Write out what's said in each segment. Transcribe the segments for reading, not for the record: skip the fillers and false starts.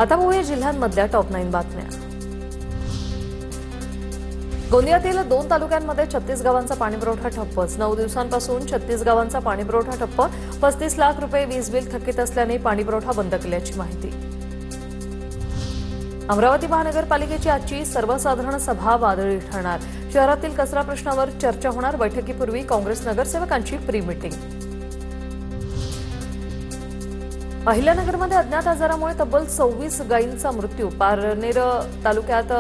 आता पाहूया जिल्ह्यांमधल्या टॉप 9 बातम्या। गोंदियातील 2 तालुक्यांमध्ये 36 गावांचा पाणीपुरवठा ठप्पच। 9 दिवसांपासून 36 गावांचा पाणीपुरवठा ठप्प। 35 लाख रुपये वीज बिल थकीत असल्याने पाणीपुरवठा बंद केल्याची माहिती। अमरावती महानगरपालिकेची आजची सर्वसाधारण सभा वादळी ठरणार। शहरातील कचरा प्रश्नावर चर्चा होणार। बैठकीपूर्वी काँग्रेस नगरसेवकांची प्री मीटिंग। अहिल्यानगरमध्ये अज्ञात आजारामुळे तब्बल 26 गायींचा मृत्यू। पारनेर तालुक्यात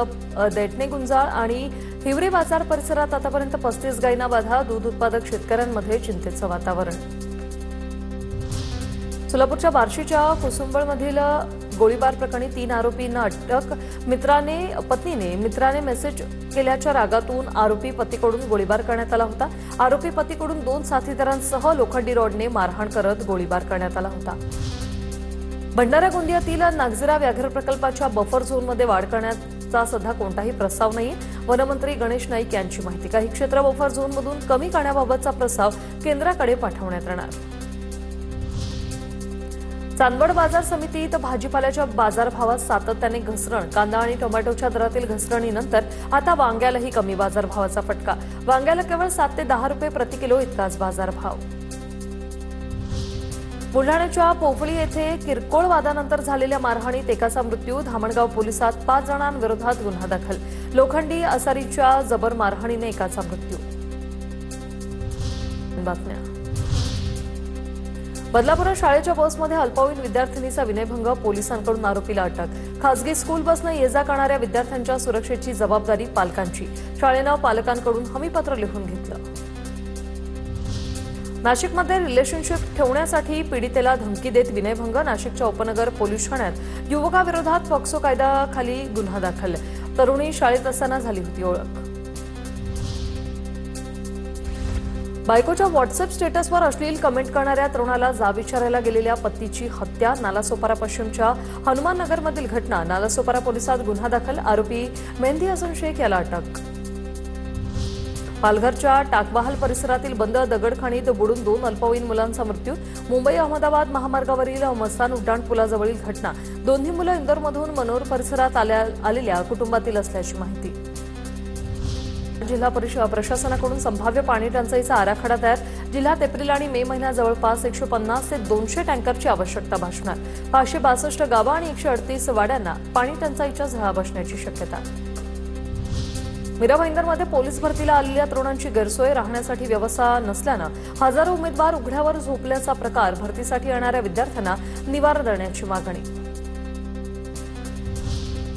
दैठणे गुंजाळ आणि हिवरे बाजार परिसरात आतापर्यंत 35 गायींना बाधा। दूध उत्पादक शेतकऱ्यांमध्ये चिंतेचं वातावरण। सोलापूरच्या बार्शीच्या कुसुंबळमधील गोळीबार प्रकरणी 3 आरोपींना अटक। पत्नीने मित्राने मेसेज केल्याच्या रागातून आरोपी पतीकडून गोळीबार करण्यात आला होता। आरोपी पतीकडून 2 साथीदारांसह लोखंडी रॉडने मारहाण करत गोळीबार करण्यात आला होता। भंडारा गोंदियातील नागझिरा व्याघ्र प्रकल्पाच्या बफर झोनमध्ये वाढ करण्याचा सध्या कोणताही प्रस्ताव नाही। वनमंत्री गणेश नाईक यांची माहिती। काही क्षेत्र बफर झोनमधून कमी करण्याबाबतचा प्रस्ताव केंद्राकडे पाठवण्यात येणार। चांदवड बाजार समितीत भाजीपाल्याच्या बाजारभावात सातत्याने घसरण। कांदा आणि टोमॅटोच्या दरातील घसरणीनंतर आता वांग्यालाही कमी बाजारभावाचा फटका। वांग्याला केवळ 7 ते 10 रुपये प्रति किलो इतकाच बाजारभाव। बुलढाण्याच्या पोफळी येथे किरकोळ वादानंतर झालेल्या मारहाणीत एकाचा मृत्यू। धामणगाव पोलिसात 5 जणांविरोधात गुन्हा दाखल। लोखंडी असारीच्या जबर मारहाणीने एकाचा मृत्यू। बातम्या। बदलापुरात शाळेच्या बसमध्ये अल्पवयीन विद्यार्थिनीचा विनयभंग। पोलिसांकडून आरोपीला अटक। खासगी स्कूल बसनं ये जा करणाऱ्या विद्यार्थ्यांच्या सुरक्षेची जबाबदारी पालकांची। शाळेनं पालकांकडून हमीपत्र लिहून घेतलं। नाशिकमध्ये रिलेशनशिप ठेवण्यासाठी पीडितेला धमकी देत विनयभंग। नाशिकच्या उपनगर पोलीस ठाण्यात युवकाविरोधात पॉक्सो कायद्याखाली गुन्हा दाखल। तरुणी शाळेत असताना झाली होती ओळख। बायकोच्या व्हॉट्सअप स्टेटसवर अश्लील कमेंट करणाऱ्या तरुणाला जाब विचारायला गेलेल्या पतीची हत्या। नालासोपारा पश्चिमच्या हनुमाननगरमधील घटना। नालासोपारा पोलिसात गुन्हा दाखल। आरोपी मेहंदी हसन शेख याला अटक। पालघरच्या टाकबहाल परिसरातील बंद दगडखाणीत बुडून 2 अल्पवयीन मुलांचा मृत्यू। मुंबई अहमदाबाद महामार्गावरील मस्तान उड्डाण पुलाजवळील घटना। दोन्ही मुलं इंदोरमधून मनोर परिसरात आलेल्या कुटुंबातील असल्याची माहिती। जिल्हा प्रशासनाकडून संभाव्य पाणी टंचाईचा आराखडा तयार। जिल्ह्यात एप्रिल आणि मे महिन्यात जवळपास 150 ते 200 टँकरची आवश्यकता भासणार। 562 गावं आणि 138 वाड्यांना पाणी टंचाईच्या झळा बसण्याची शक्यता। मीरा भाईंदरमध्ये पोलीस भरतीला आलेल्या तरुणांची गैरसोय। राहण्यासाठी व्यवस्था नसल्यानं हजारो उमेदवार उघड्यावर झोपल्याचा प्रकार। भरतीसाठी येणाऱ्या विद्यार्थ्यांना निवारा देण्याची मागणी।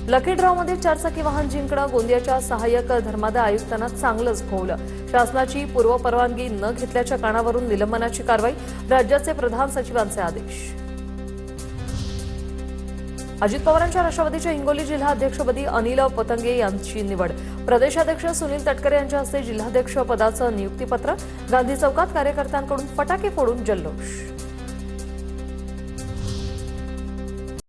लकी ड्रॉमध्ये 4 चाकी वाहन जिंकणं। गोंदियाच्या सहाय्यक धर्मादाय आयुक्तांना चांगलंच भोवलं। शासनाची पूर्वपरवानगी न घेतल्याच्या कारणावरून निलंबनाची कारवाई। राज्याचे प्रधान सचिवांचे आदेश। अजित पवारांच्या राष्ट्रवादीच्या हिंगोली जिल्हा अध्यक्षपदी अनिल पतंगे यांची निवड। प्रदेशाध्यक्ष सुनील तटकरे यांच्या हस्ते जिल्हाध्यक्ष पदाचं नियुक्तीपत्र। गांधी चौकात कार्यकर्त्यांकडून फटाके फोडून जल्लोष।